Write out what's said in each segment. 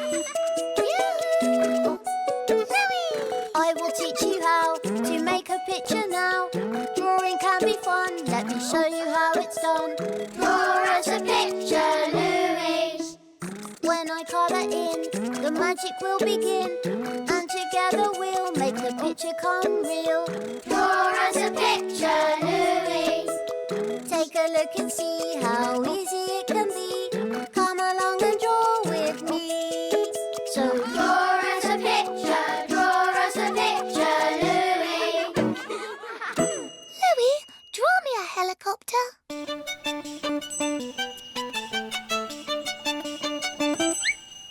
Louie! Yoo-hoo! Louie! I will teach you how to make a picture now. Drawing can be fun, let me show you how it's done. Draw us a picture, Louie. When I colour in, the magic will begin, and together we'll make the picture come real. Draw us a picture, Louie. Take a look and see how easy it can be. Come along and draw with me. So draw us a picture, Louie. Louie, draw me a helicopter.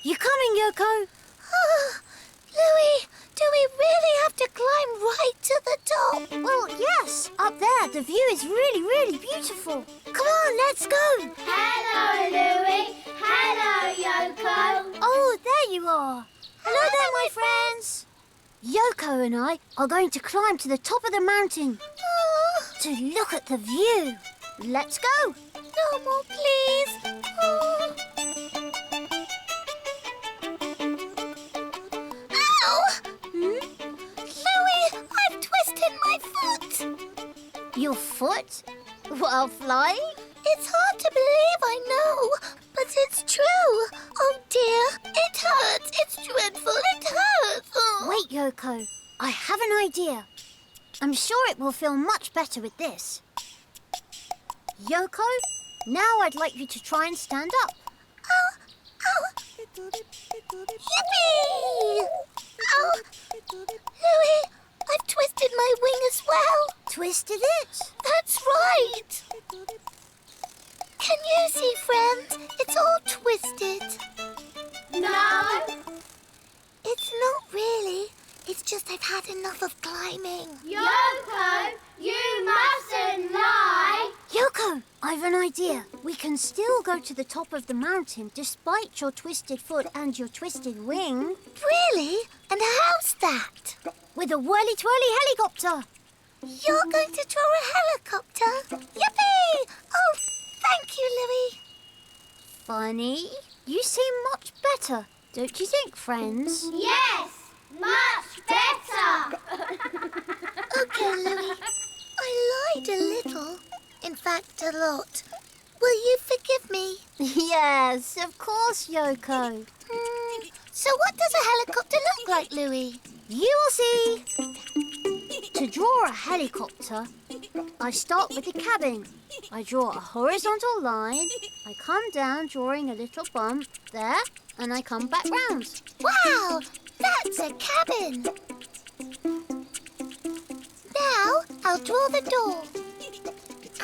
You coming, Yoko? Oh, Louie, do we really have to climb right to the top? Well, yes. Up there, the view is really, really beautiful. Come on, let's go. Hello, Louie. Hello, Yoko. Oh, there you are. Hello there, my friends. Yoko and I are going to climb to the top of the mountain to look at the view. Let's go. No more, please. Oh. Louie, I've twisted my foot. Your foot? While flying? It's hard to believe, I know, but it's true. Oh dear, it hurts. It's dreadful. It hurts. Oh. Wait, Yoko. I have an idea. I'm sure it will feel much better with this. Yoko, now I'd like you to try and stand up. Oh, oh. Yippee! Oh, Louie, I've twisted my wing as well. Twisted it? That's right. Can you see, friends? It's all twisted. No. It's not really. It's just I've had enough of climbing. Yoko, you mustn't lie. Yoko, I've an idea. We can still go to the top of the mountain despite your twisted foot and your twisted wing. Really? And how's that? With a whirly-twirly helicopter. You're going to draw a helicopter? Yippee! Oh, thank you, Louie. Funny. You seem much better, don't you think, friends? Yes, much better. Okay, Louie. I lied a little. In fact, a lot. Will you forgive me? Yes, of course, Yoko. So what does a helicopter look like, Louie? You will see. To draw a helicopter, I start with the cabin. I draw a horizontal line. I come down drawing a little bump there, and I come back round. Wow, that's a cabin. Now I'll draw the door.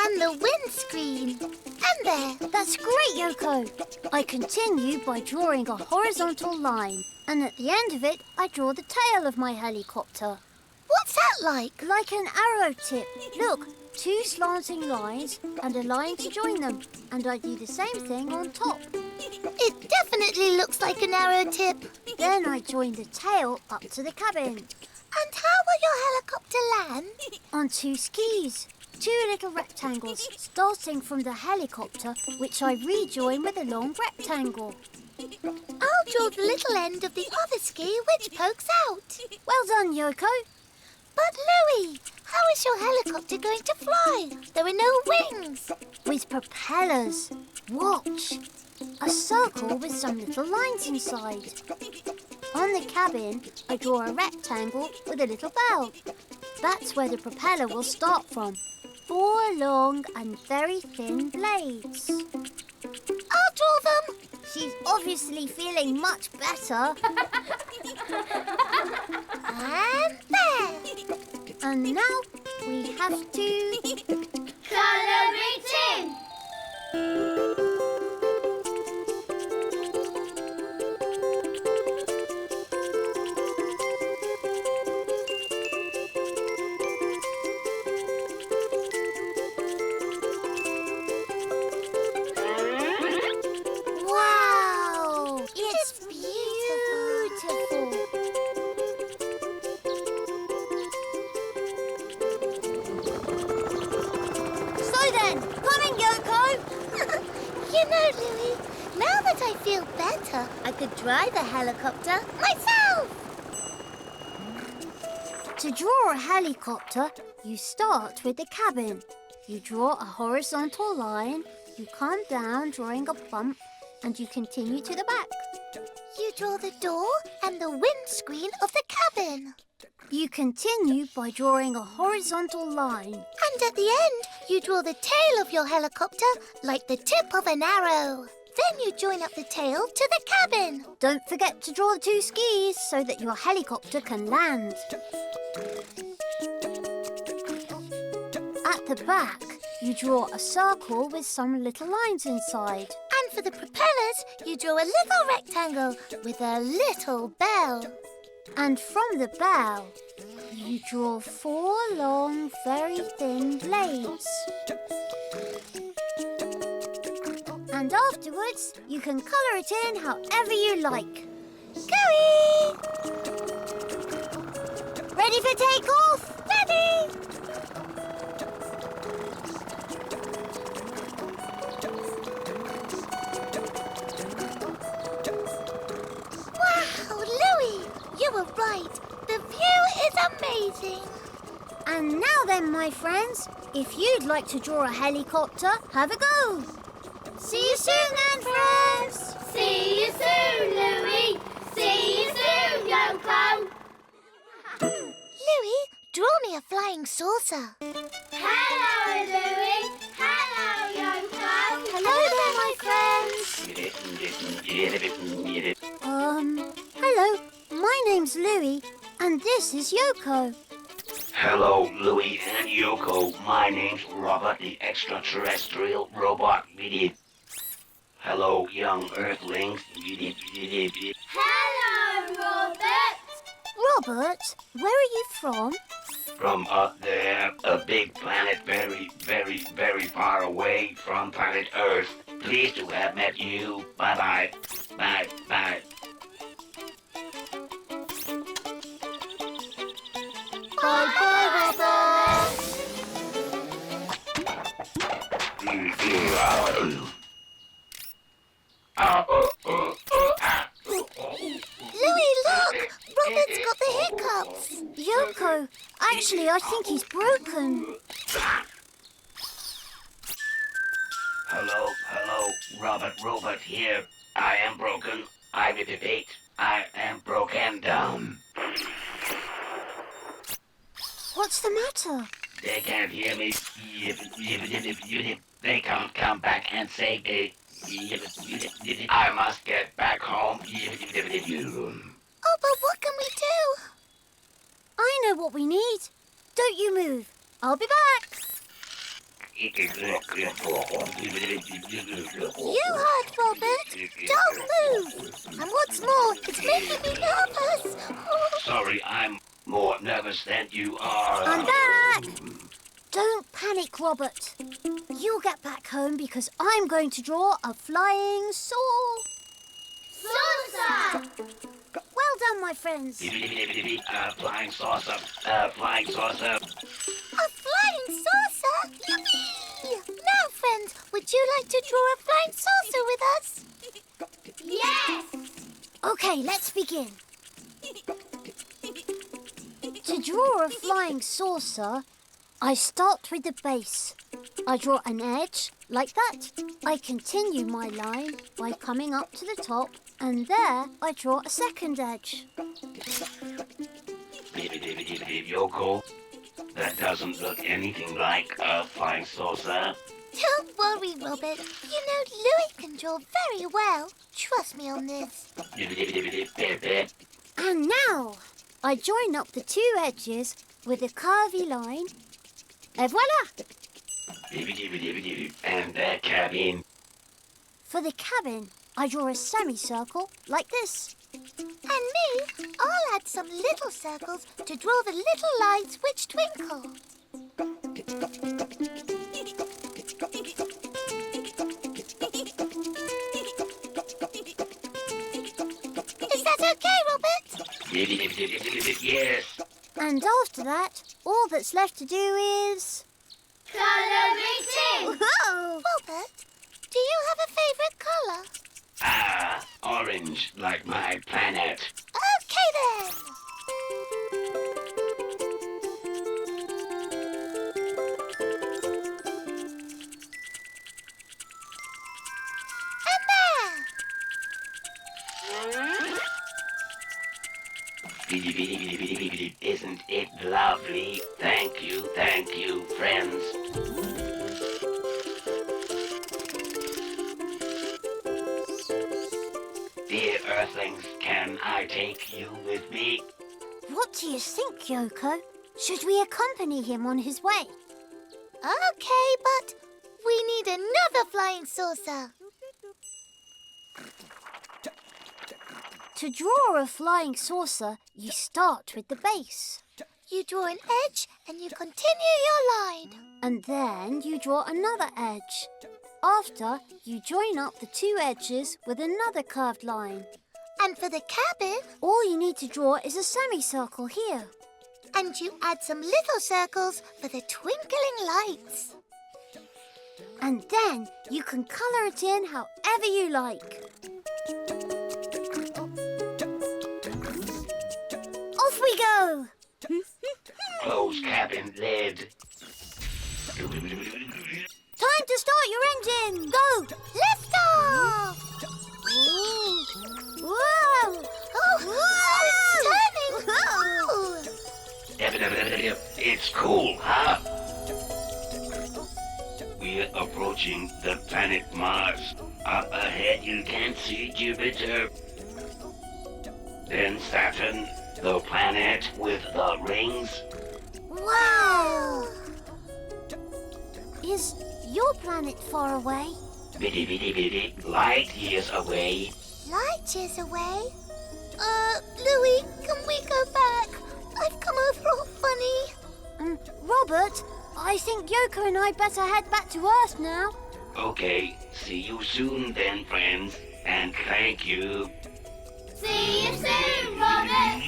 And the windscreen. And there. That's great, Yoko. I continue by drawing a horizontal line. And at the end of it, I draw the tail of my helicopter. What's that like? Like an arrow tip. Look, 2 slanting lines and a line to join them. And I do the same thing on top. It definitely looks like an arrow tip. Then I join the tail up to the cabin. And how will your helicopter land? On 2 skis. 2 little rectangles starting from the helicopter, which I rejoin with a long rectangle. I'll draw the little end of the other ski, which pokes out. Well done, Yoko. But Louie, how is your helicopter going to fly? There are no wings. With propellers. Watch. A circle with some little lines inside. On the cabin, I draw a rectangle with a little bell. That's where the propeller will start from. 4 long and very thin blades. I'll draw them. She's obviously feeling much better. And there. And now we have to... Colour it in. Wow! It's beautiful. So then, coming, Yoko. You know, Louie, Now that I feel better, I could drive a helicopter myself. To draw a helicopter, you start with the cabin. You draw a horizontal line, you come down drawing a bump, and you continue to the back. You draw the door and the windscreen of the cabin. You continue by drawing a horizontal line. And at the end, you draw the tail of your helicopter like the tip of an arrow. Then you join up the tail to the cabin. Don't forget to draw the two skis so that your helicopter can land. At the back, you draw a circle with some little lines inside. And for the propellers, you draw a little rectangle with a little bell. And from the bell, you draw 4 long, very thin blades. And afterwards, you can colour it in however you like. Going! Ready for takeoff? Ready! Wow, Louie! You were right. The view is amazing. And now then, my friends, if you'd like to draw a helicopter, have a go. See you soon then, friends. See you soon, Louie. See you soon, Yoko. Louie, draw me a flying saucer. Hello, Louie. Hello, Yoko. Hello there, my friends. Hello. My name's Louie, and this is Yoko. Hello, Louie and Yoko. My name's Robert, the extraterrestrial robot. Hello, young Earthlings. Hello, Robert. Robert, where are you from? From up there, a big planet very, very, very far away from planet Earth. Pleased to have met you. Bye-bye. Bye-bye. Bye-bye, Robert. Louie, look! Robert's got the hiccups. Yoko, actually, I think he's broken. Hello, Robert here. I am broken. I repeat, I am broken down. What's the matter? They can't hear me. They can't come back and save me. I must get back home. Oh, but what can we do? I know what we need. Don't you move. I'll be back. You heard, Robert. Don't move. And what's more, it's making me nervous. Sorry, I'm more nervous than you are. I'm back. Don't panic, Robert. You'll get back home because I'm going to draw a flying saucer. Well done, my friends. Flying saucer. Flying saucer. A flying saucer? Yippee! Now, friends, would you like to draw a flying saucer with us? Yes. Okay, let's begin. To draw a flying saucer, I start with the base. I draw an edge, like that. I continue my line by coming up to the top, and there I draw a second edge. Yoko, that doesn't look anything like a flying saucer. Don't worry, Robert. You know Louie can draw very well. Trust me on this. And now, I join up the two edges with a curvy line. Et voilà! And the cabin. For the cabin, I draw a semicircle like this. And me, I'll add some little circles to draw the little lights which twinkle. Is that okay, Robert? Yes. And after that, all that's left to do is... Colouring in. Whoa! Robert, do you have a favourite colour? Ah, orange like my planet. Okay then. And there. Isn't it lovely? Thank you, friends. Dear Earthlings, can I take you with me? What do you think, Yoko? Should we accompany him on his way? Okay, but we need another flying saucer. To draw a flying saucer, you start with the base. You draw an edge and you continue your line. And then you draw another edge. After, you join up the two edges with another curved line. And for the cabin, all you need to draw is a semicircle here. And you add some little circles for the twinkling lights. And then you can colour it in however you like. Off we go! Close cabin lid. Time to start your engine! Go! Lift off! Ooh. Whoa! Oh, it's turning! It's cool, huh? We're approaching the planet Mars. Up ahead you can see Jupiter. Then Saturn, the planet with the rings. Wow! Is your planet far away? Light years away. Light years away? Louie, can we go back? I've come over all funny. Robert, I think Yoko and I better head back to Earth now. Okay, see you soon then, friends. And thank you. See you soon, Robert.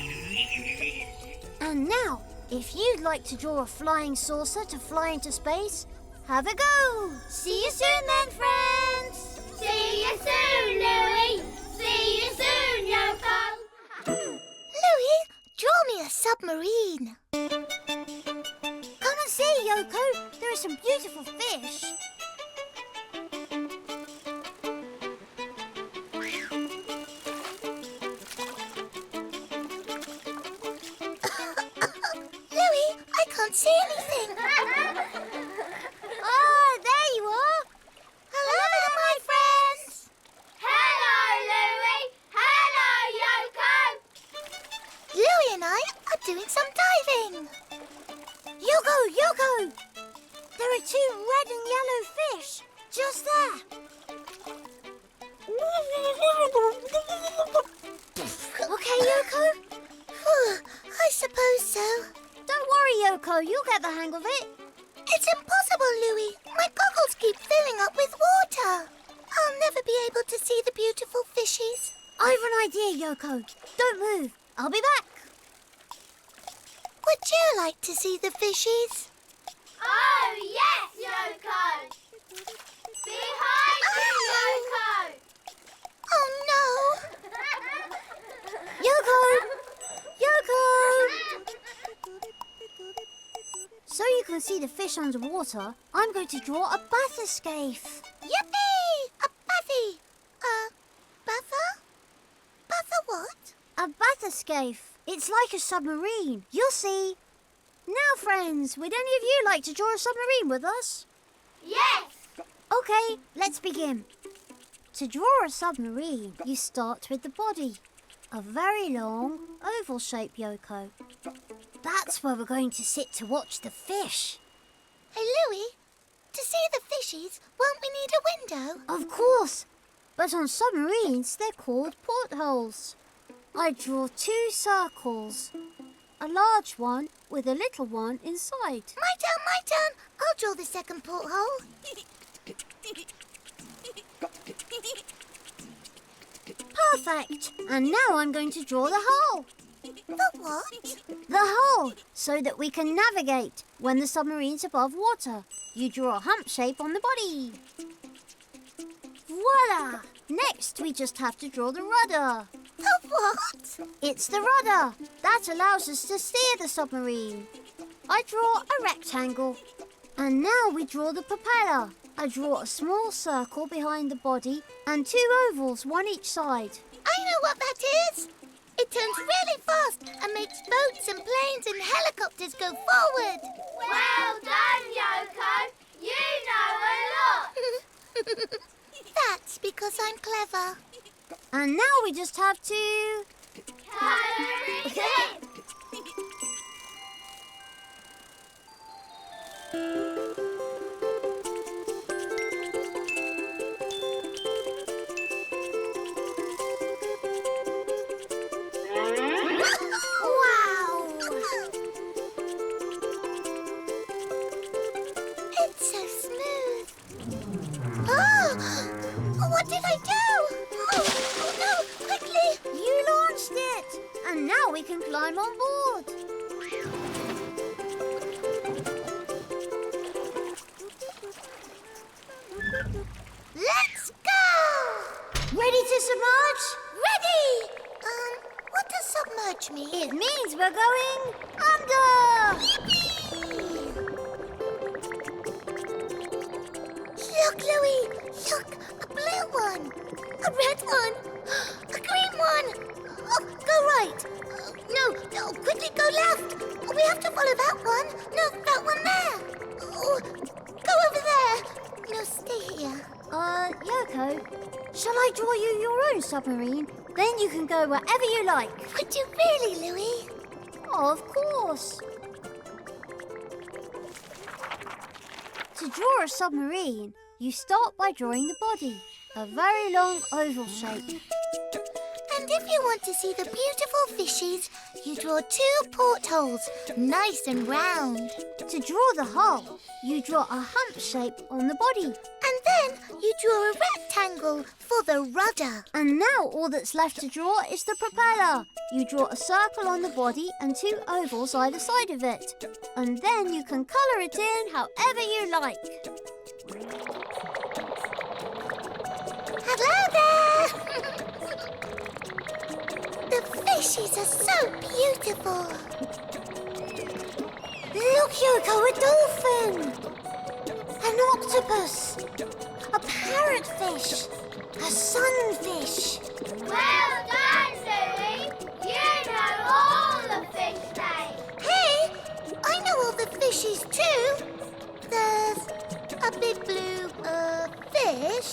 And now, if you'd like to draw a flying saucer to fly into space, have a go. See you soon then, friends. See you soon, Louie. See you soon, Yoko. Louie, draw me a submarine. Come and see, Yoko. There are some beautiful fish. Louie, I can't see anything. Oh, there you are. Hello, my friends. Hello, Louie. Hello, Yoko. Louie and I are doing some diving. Yoko! There are two red and yellow fish just there. Okay, Yoko? I suppose so. Don't worry, Yoko. You'll get the hang of it. It's impossible, Louie. My goggles keep filling up with water. I'll never be able to see the beautiful fishies. I've an idea, Yoko. Don't move. I'll be back. Would you like to see the fishies? Oh, yes, Yoko. Behind you, Yoko. Oh, no. Yoko! So you can see the fish underwater, I'm going to draw a bathyscaphe. Yippee! A bathy! Bather? Bather what? A bathyscaphe. It's like a submarine. You'll see. Now, friends, would any of you like to draw a submarine with us? Yes. Okay, let's begin. To draw a submarine, you start with the body. A very long, oval shape, Yoko. That's where we're going to sit to watch the fish. Hey, Louie, to see the fishies, won't we need a window? Of course, but on submarines they're called portholes. I draw two circles, a large one with a little one inside. My turn. I'll draw the second porthole. Perfect. And now I'm going to draw the hole. The what? The hole, so that we can navigate when the submarine's above water. You draw a hump shape on the body. Voila! Next, we just have to draw the rudder. The what? It's the rudder. That allows us to steer the submarine. I draw a rectangle. And now we draw the propeller. I draw a small circle behind the body and 2 ovals, one each side. I know what that is. It turns really fast and makes boats and planes and helicopters go forward. Well done, Yoko. You know a lot. That's because I'm clever. And now we just have to... Colour it in. Wow! It's so smooth. Oh! What did I do? Oh no! Quickly! You launched it! And now we can climb on board. Let's go! Ready to submerge? Ready! What does submerge mean? It means we're going under! Look, Louie! Look! A blue one! A red one! A green one! Oh, go right! No! Quickly go left! We have to follow that one! No, that one there! Oh, go over there! No, stay here. Yoko, shall I draw you your own submarine? Then you can go wherever you like. Would you really, Louie? Of course. To draw a submarine, you start by drawing the body, a very long oval shape. And if you want to see the beautiful fishies, you draw 2 portholes, nice and round. To draw the hull, you draw a hump shape on the body. And then you draw a rectangle for the rudder. And now all that's left to draw is the propeller. You draw a circle on the body and 2 ovals either side of it. And then you can colour it in however you like. Hello there! The fishies are so beautiful. Look, Yoko, a dolphin! An octopus! A parrotfish! A sunfish! Well done, Louie! You know all the fish names. Hey, I know all the fishies too. There's a big blue fish,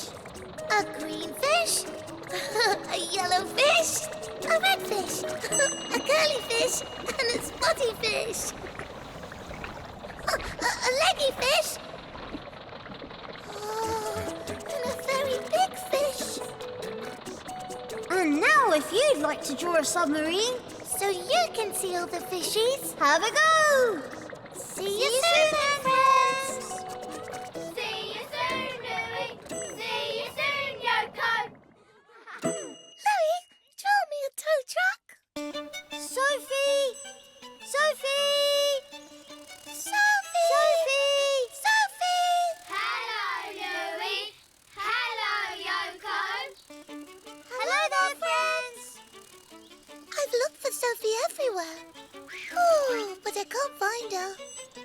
a green fish, a yellow fish, a red fish, a curly fish, and a spotty fish. A leggy fish. Oh, and a very big fish. And now if you'd like to draw a submarine, So you can see all the fishies. have a go! See you soon, then, friends. See you soon, Louie. See you soon, Yoko. Louie, draw me a tow truck. Sophie! Sophie! Sophie! Sophie! Hello, Louie. Hello, Yoko. Hello there, friends! I've looked for Sophie everywhere. Oh, but I can't find her.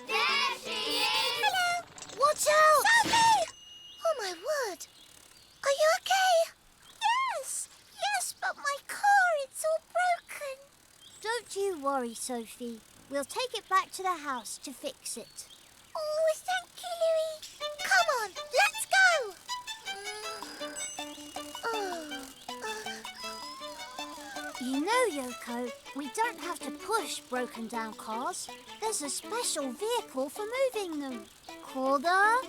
There she is. Hello. Watch out! Sophie! Oh, my word. Are you okay? Yes, but my car, it's all broken. Don't you worry, Sophie. We'll take it back to the house to fix it. Oh, thank you, Louie. Come on, let's go. You know, Yoko, we don't have to push broken down cars. There's a special vehicle for moving them called a...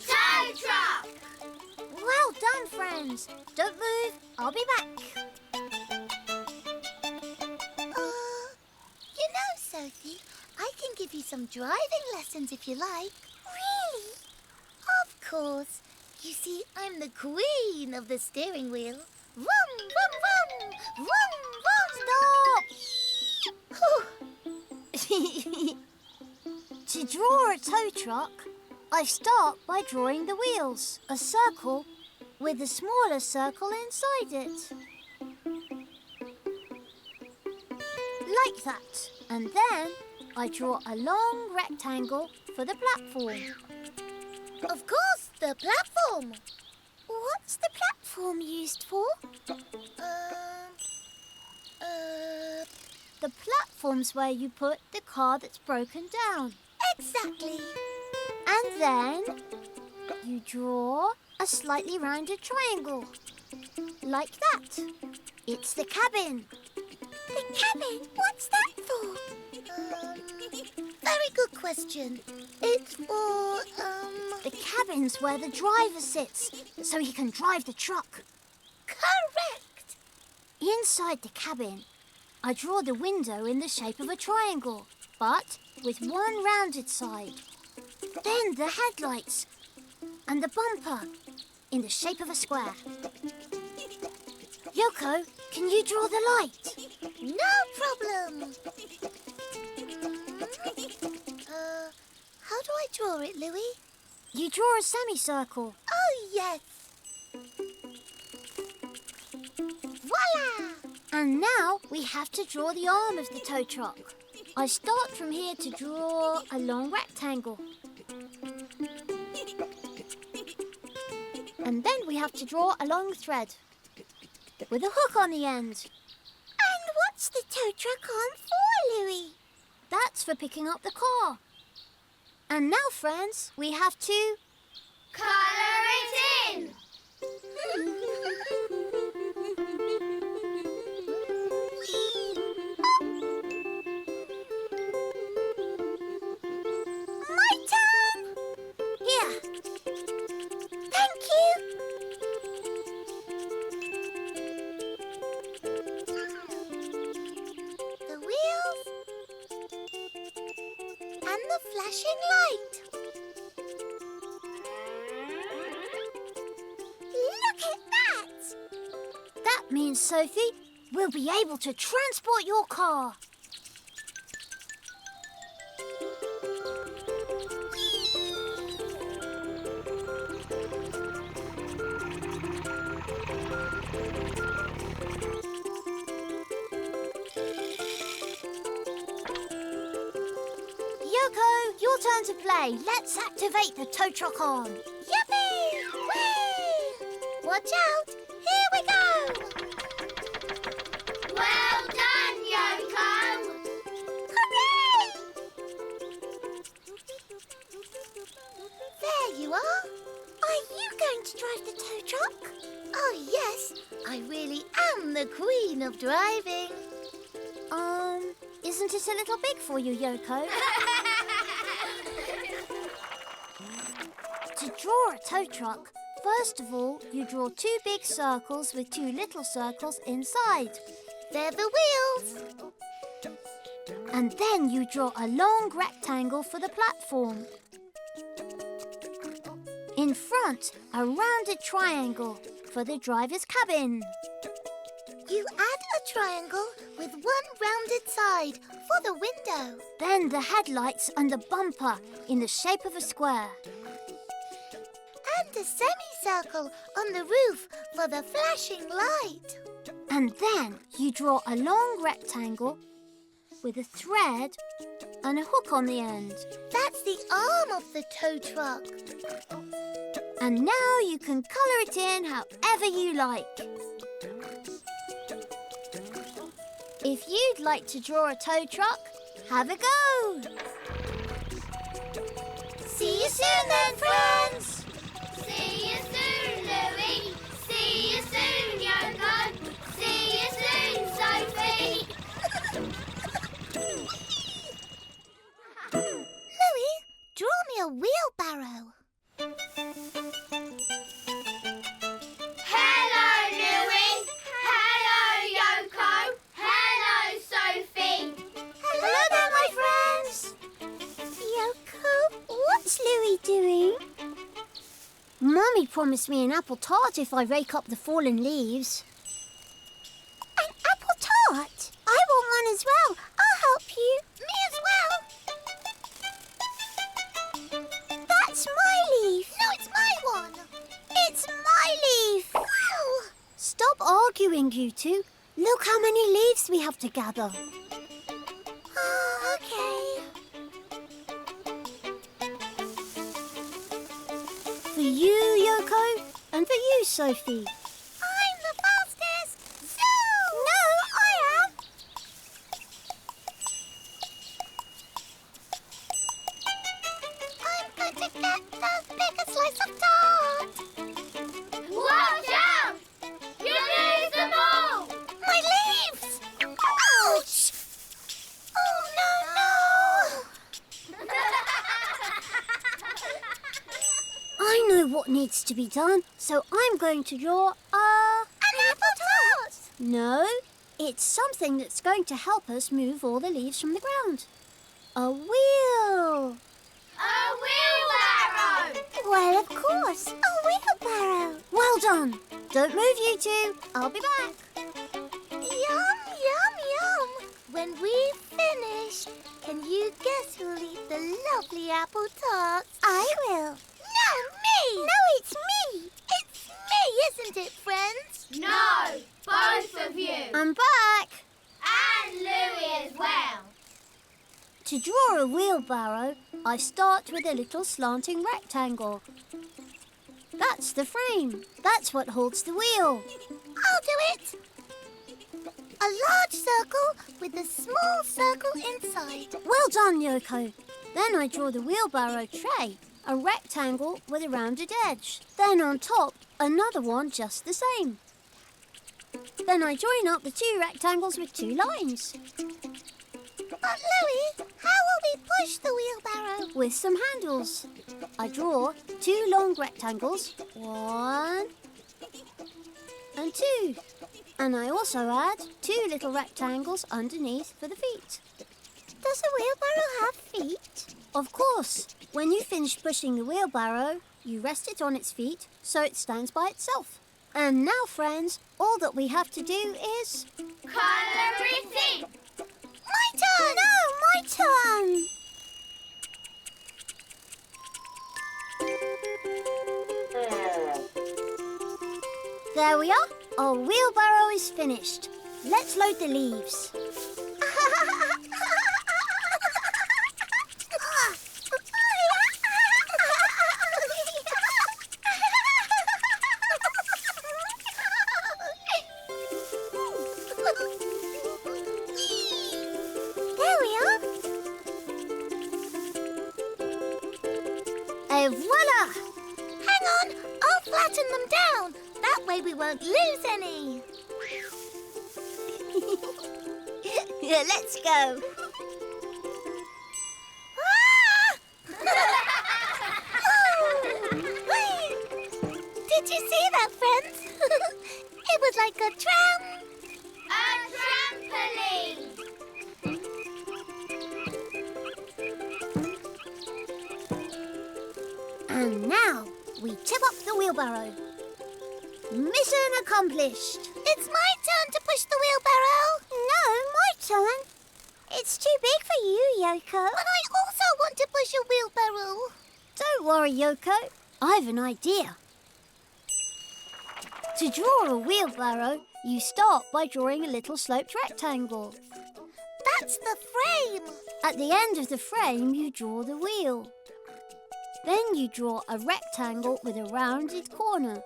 Tow truck. Well done, friends. Don't move. I'll be back. You know, Sophie, I can give you some driving lessons if you like. Really? Of course. You see, I'm the queen of the steering wheel. Vroom, vroom, vroom! Vroom, vroom! To draw a tow truck, I start by drawing the wheels, a circle with a smaller circle inside it. Like that. And then I draw a long rectangle for the platform. Of course, the platform. What's the platform used for? The platform's where you put the car that's broken down. Exactly. And then you draw a slightly rounded triangle. Like that. It's the cabin. The cabin? What's that for? Very good question. It's for, The cabin's where the driver sits, so he can drive the truck. Correct. Inside the cabin, I draw the window in the shape of a triangle, but with one rounded side. Then the headlights and the bumper in the shape of a square. Yoko, can you draw the light? No problem. How do I draw it, Louie? You draw a semicircle. Oh, yes. Voila! And now we have to draw the arm of the tow truck. I start from here to draw a long rectangle. And then we have to draw a long thread with a hook on the end. And what's the tow truck arm for, Louie? That's for picking up the car. And now, friends, we have to... Colour it in! My turn! Here. Thank you! The wheels and the flashing light. Look at that! That means, Sophie, we'll be able to transport your car. Yoko, your turn to play. Let's activate the tow truck arm. Yippee! Whee! Watch out! Here we go! Well done, Yoko! Hooray! There you are. Are you going to drive the tow truck? Oh, yes. I really am the queen of driving. Isn't it a little big for you, Yoko? To draw a tow truck, first of all, you draw 2 big circles with 2 little circles inside. They're the wheels. And then you draw a long rectangle for the platform. In front, a rounded triangle for the driver's cabin. You add a triangle with one rounded side for the window. Then the headlights and the bumper in the shape of a square. And a semicircle on the roof for the flashing light. And then you draw a long rectangle with a thread and a hook on the end. That's the arm of the tow truck. And now you can colour it in however you like. If you'd like to draw a tow truck, have a go! See you soon then, friends! See you soon, Louie! See you soon, Yoko! See you soon, Sophie! Louie, draw me a wheelbarrow. Hello, Louie! Hello, Yoko! Hello, Sophie! Hello there, my friends! Yoko, what's Louie doing? Mummy promised me an apple tart if I rake up the fallen leaves. An apple tart? I want one as well. I'll help you. Me as well. That's mine. stop arguing, you two. Look how many leaves we have to gather. Oh, okay. For you, Yoko, and for you, Sophie. I'm the fastest. Zoom! No, I am. I'm going to get the biggest slice of tart. Watch out! You lose them all! My leaves! Ouch! Oh, no! I know what needs to be done, so I'm going to draw An apple tart! No, it's something that's going to help us move all the leaves from the ground. A wheel. A wheelbarrow! Well, of course, a wheelbarrow. Well done. Don't move, you two. I'll be back. Yum, yum, yum! When we've finished, can you guess who'll eat the lovely apple tarts? I will. No, me! No, it's me. It's me, isn't it, friends? No, both of you. I'm back. And Louie as well. To draw a wheelbarrow, I start with a little slanting rectangle. That's the frame. That's what holds the wheel. I'll do it. A large circle with a small circle inside. Well done, Yoko. Then I draw the wheelbarrow tray, a rectangle with a rounded edge. Then on top, another one just the same. Then I join up the two rectangles with two lines. But Louie, how will we push the wheelbarrow? With some handles. I draw two long rectangles, one and two. And I also add two little rectangles underneath for the feet. Does a wheelbarrow have feet? Of course, when you finish pushing the wheelbarrow, you rest it on its feet so it stands by itself. And now, friends, all that we have to do is... Colour it in. My turn! No, my turn! There we are. Our wheelbarrow is finished. Let's load the leaves. There we are. Et voila! Hang on, I'll flatten them down. That way we won't lose any. Let's go. Did you see that, friends? It was like a trampoline. And now we tip up the wheelbarrow. Mission accomplished. It's my turn to push the wheelbarrow. No, my turn. It's too big for you, Yoko. But I also want to push a wheelbarrow. Don't worry, Yoko. I've an idea. To draw a wheelbarrow, you start by drawing a little sloped rectangle. That's the frame. At the end of the frame, you draw the wheel. Then you draw a rectangle with a rounded corner.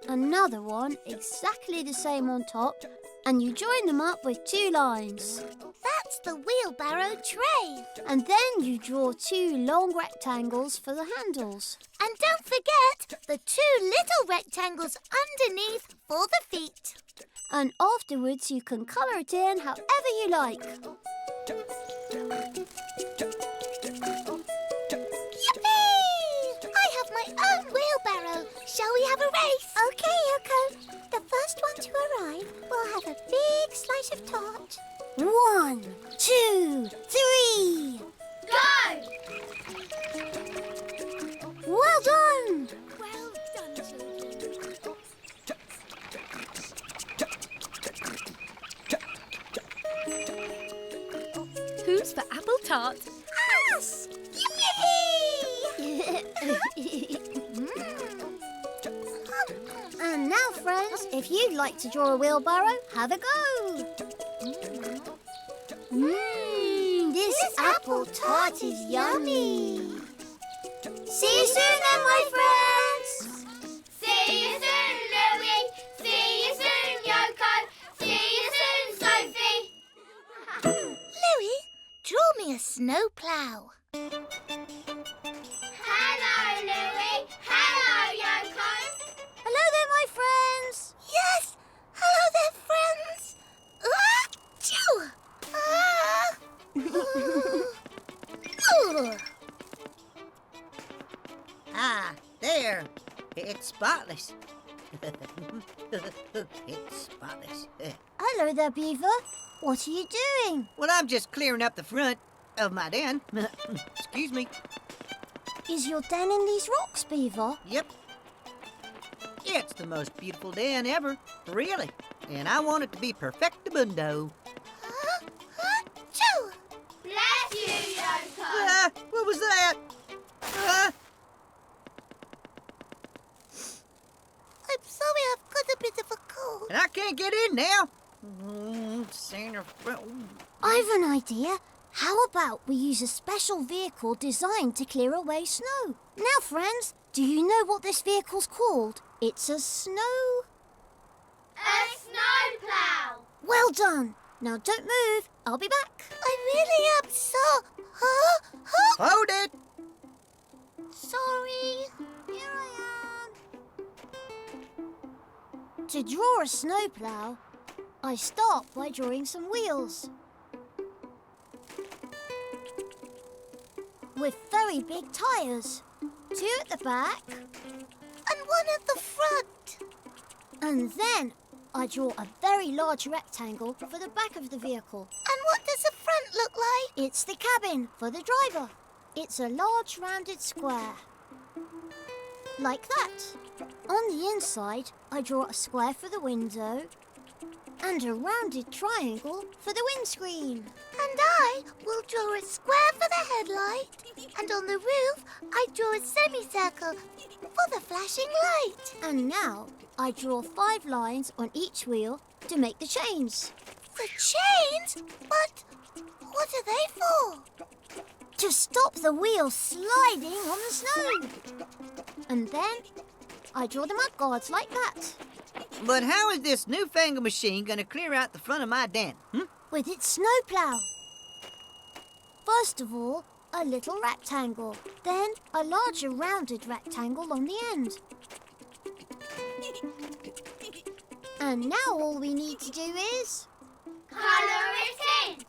Another one exactly the same on top, and you join them up with two lines. That's the wheelbarrow tray. And then you draw two long rectangles for the handles. And don't forget the two little rectangles underneath for the feet. And afterwards you can colour it in however you like. Yippee! I have my own wheelbarrow. Shall we have a race? OK, Yoko. The first one to arrive will have a big slice of tart. 1, 2, 3. Go! Well done! Well done, children. Who's for apple tart? Us! Yippee! And now, friends, if If you'd like to draw a wheelbarrow, have a go. This apple tart is yummy. See you soon then, my friends. See you soon, Louie. See you soon, Yoko. See you soon, Sophie. Louie, draw me a snow plow. Hello, Louie. Hello, Yoko. Hello there, my friends. Yes, hello there, friends. Ah, there. It's spotless. It's spotless. Hello there, Beaver. What are you doing? Well, I'm just clearing up the front of my den. Excuse me. Is your den in these rocks, Beaver? Yep. It's the most beautiful den ever, really. And I want it to be perfectamundo. Bless you, Yoko. What was that? I'm sorry, I've got a bit of a cold. And I can't get in now. Santa. I've an idea. How about we use a special vehicle designed to clear away snow? Now, friends, do you know what this vehicle's called? It's a snow... A snowplow. Well done. Now don't move. I'll be back. I really am so... Hold it. Sorry. Here I am. To draw a snowplow, I start by drawing some wheels. With very big tyres. 2 at the back. And 1 at the front. And then I draw a very large rectangle for the back of the vehicle. And what does the front look like? It's the cabin for the driver. It's a large rounded square. Like that. On the inside, I draw a square for the window and a rounded triangle for the windscreen. And I will draw a square for the headlight. And on the roof, I draw a semicircle for the flashing light. And now I draw 5 lines on each wheel to make the chains. The chains? But what are they for? To stop the wheels sliding on the snow. And then I draw the mud guards like that. But how is this newfangled machine going to clear out the front of my den? With its snowplow. First of all, a little rectangle. Then a larger rounded rectangle on the end. And now all we need to do is... Colour it in.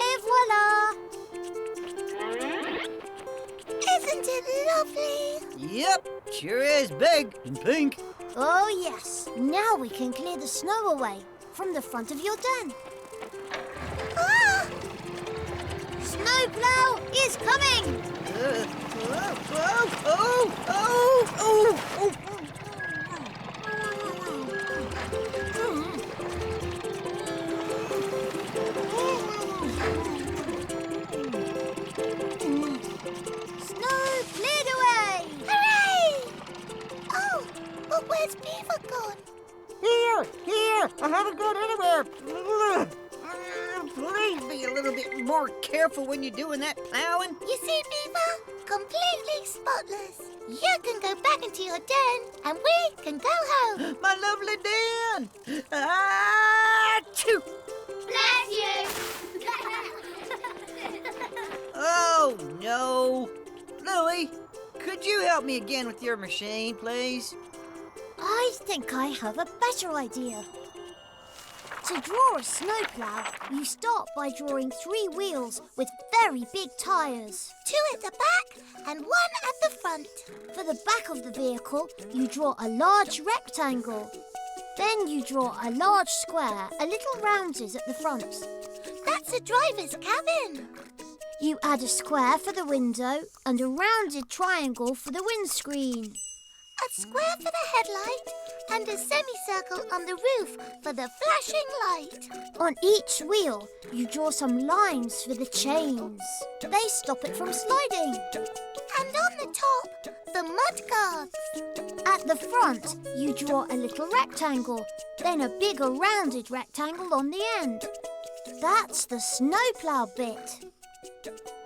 Et voila! Isn't it lovely? Yep, sure is big and pink. Oh, yes. Now we can clear the snow away from the front of your den. Ah! Snowplow is coming! Snow cleared away! Hooray! Oh, but where's Beaver gone? Here! I haven't gone anywhere. Please be a little bit more careful when you're doing that plowing. You see, Beaver? Completely spotless. You can go back into your den, and we can go home. My lovely den! Achoo! Bless you. Oh, no. Louie, could you help me again with your machine, please? I think I have a better idea. To draw a snowplow, you start by drawing 3 wheels with very big tyres. 2 at the back and 1 at the front. For the back of the vehicle, you draw a large rectangle. Then you draw a large square, a little rounded at the front. That's the driver's cabin. You add a square for the window and a rounded triangle for the windscreen. A square for the headlight and a semicircle on the roof for the flashing light. On each wheel, you draw some lines for the chains. They stop it from sliding. And on the top, the mud guards. At the front, you draw a little rectangle, then a bigger rounded rectangle on the end. That's the snowplow bit.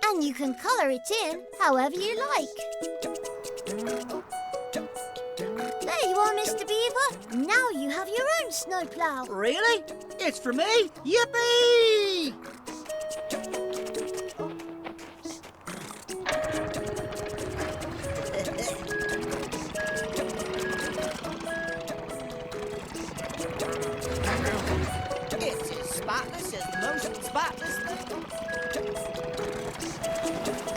And you can colour it in however you like. There you are, Mr. Beaver. Now you have your own snowplow. Really? It's for me? Yippee! It's as spotless as the most spotless thing.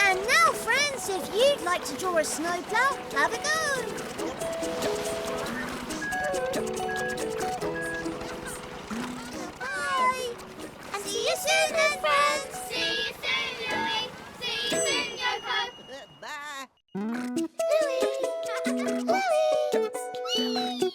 And now, friends, if you'd like to draw a snowplow, have a go. Bye. And see you soon then, friends. See you soon, Louie. See you soon, Yoko. Bye. Louie. Louie. Whee!